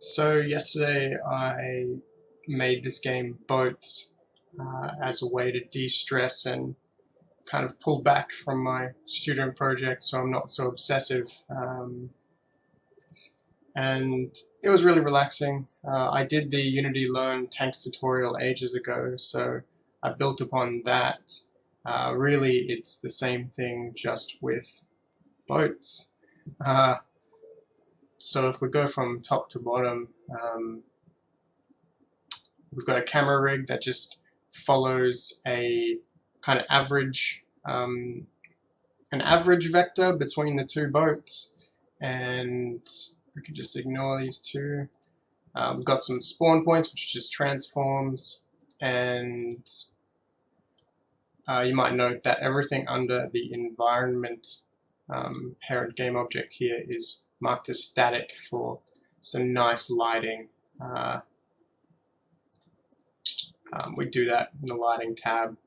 So yesterday I made this game Boats as a way to de-stress and kind of pull back from my student project so I'm not so obsessive. And it was really relaxing. I did the Unity Learn Tanks tutorial ages ago, so I built upon that. Really, it's the same thing just with boats. Uh, so if we go from top to bottom, we've got a camera rig that just follows a kind of an average vector between the two boats, and we can just ignore these two. We've got some spawn points, which just transforms, and you might note that everything under the environment parent game object here is marked as static for some nice lighting. We do that in the lighting tab.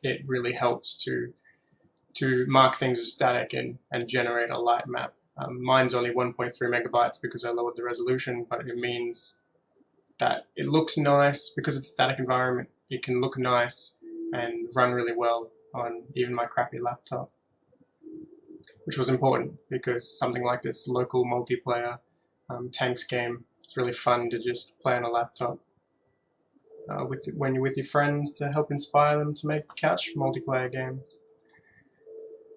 It really helps to mark things as static and generate a light map. Mine's only 1.3 megabytes because I lowered the resolution, but it means that it looks nice because it's a static environment. It can look nice and run really well on even my crappy laptop, which was important because something like this local multiplayer tanks game is really fun to just play on a laptop when you're with your friends to help inspire them to make couch multiplayer games.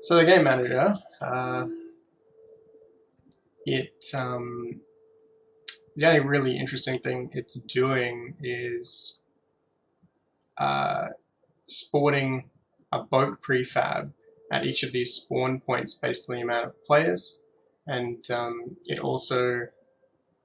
So the game manager, the only really interesting thing it's doing is sporting a boat prefab at each of these spawn points based on the amount of players, and it also,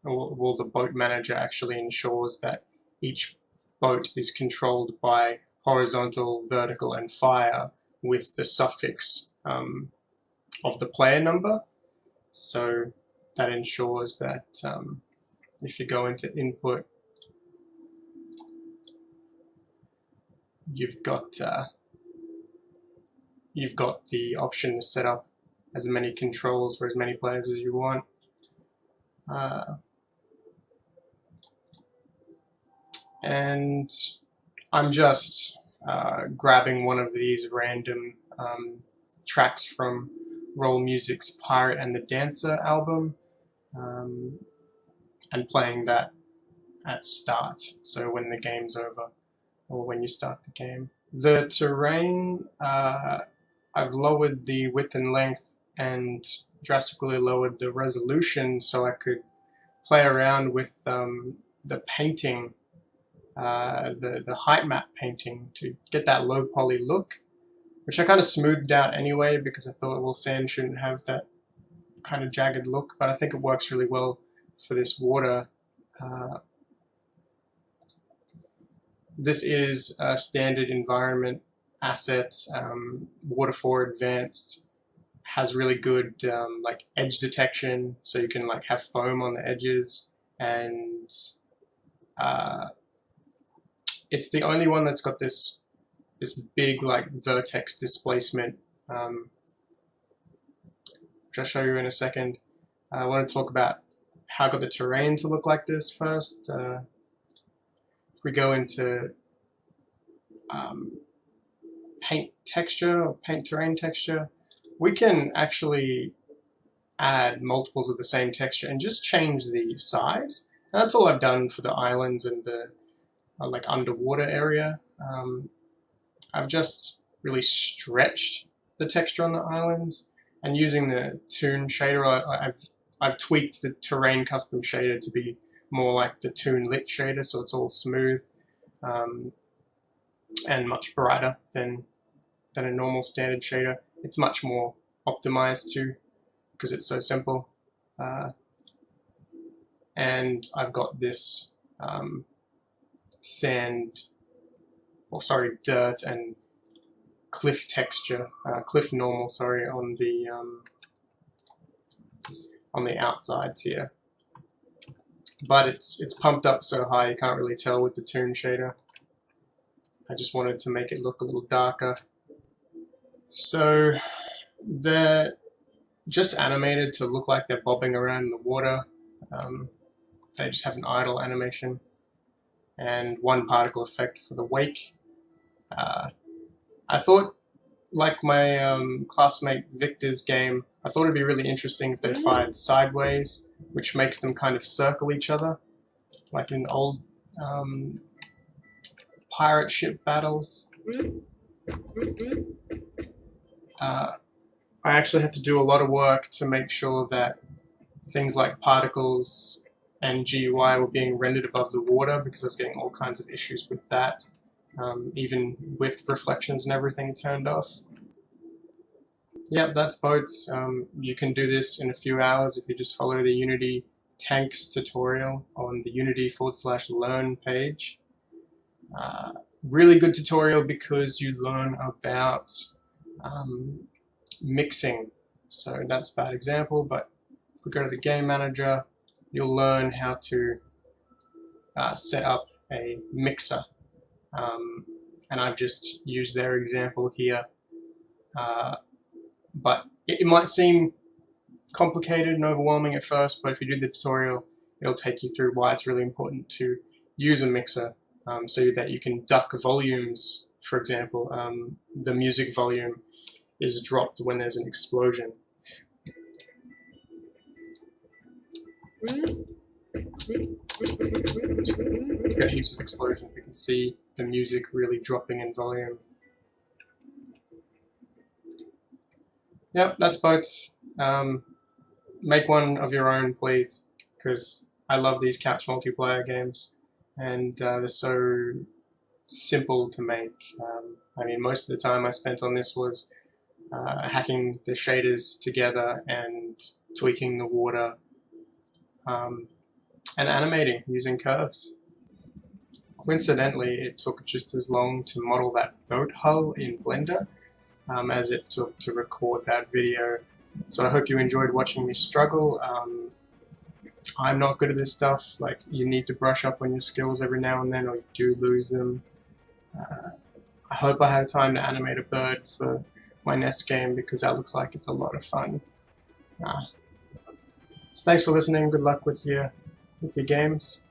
well, the boat manager actually ensures that each boat is controlled by horizontal, vertical, and fire with the suffix of the player number. So that ensures that if you go into input, you've got the option to set up as many controls for as many players as you want. And I'm just grabbing one of these random tracks from Roll Music's Pirate and the Dancer album and playing that at start, so when the game's over or when you start the game. The terrain, I've lowered the width and length and drastically lowered the resolution so I could play around with the painting, the height map painting, to get that low poly look, which I kind of smoothed out anyway because I thought, well, sand shouldn't have that kind of jagged look, but I think it works really well for this water. This is a standard environment asset. Water 4 Advanced has really good like edge detection, so you can like have foam on the edges, and it's the only one that's got this big like vertex displacement, which I'll show you in a second. I want to talk about how I got the terrain to look like this first. If we go into paint texture or paint terrain texture, we can actually add multiples of the same texture and just change the size. And that's all I've done for the islands and the like underwater area. I've just really stretched the texture on the islands, and using the Toon shader, I've tweaked the terrain custom shader to be more like the Toon lit shader, so it's all smooth and much brighter than a normal standard shader. It's much more optimized too because it's so simple. And I've got this dirt and cliff texture, cliff normal, sorry, on the outsides here. But it's pumped up so high you can't really tell with the Toon shader. I just wanted to make it look a little darker. So just animated to look like they're bobbing around in the water. They just have an idle animation, and one particle effect for the wake. I thought, like my classmate Victor's game, I thought it'd be really interesting if they fired sideways, which makes them kind of circle each other, like in old pirate ship battles. I actually had to do a lot of work to make sure that things like particles and GUI were being rendered above the water, because I was getting all kinds of issues with that, even with reflections and everything turned off. Yep, that's boats. You can do this in a few hours if you just follow the Unity tanks tutorial on the unity/learn page. Really good tutorial because you learn about mixing. So that's a bad example, but if we go to the game manager, you'll learn how to set up a mixer. And I've just used their example here. But it might seem complicated and overwhelming at first, but if you do the tutorial, it'll take you through why it's really important to use a mixer, so that you can duck volumes. For example, the music volume is dropped when there's an explosion. Great use of explosion. You can see the music really dropping in volume. Yep, that's boats. Make one of your own, please, because I love these couch multiplayer games, and they're so simple to make. I mean, most of the time I spent on this was hacking the shaders together and tweaking the water, and animating using curves. Coincidentally, it took just as long to model that boat hull in Blender as it took to record that video. So I hope you enjoyed watching me struggle. I'm not good at this stuff. Like, you need to brush up on your skills every now and then, or you do lose them. I hope I have time to animate a bird for my next game, because that looks like it's a lot of fun. So thanks for listening. Good luck with your games.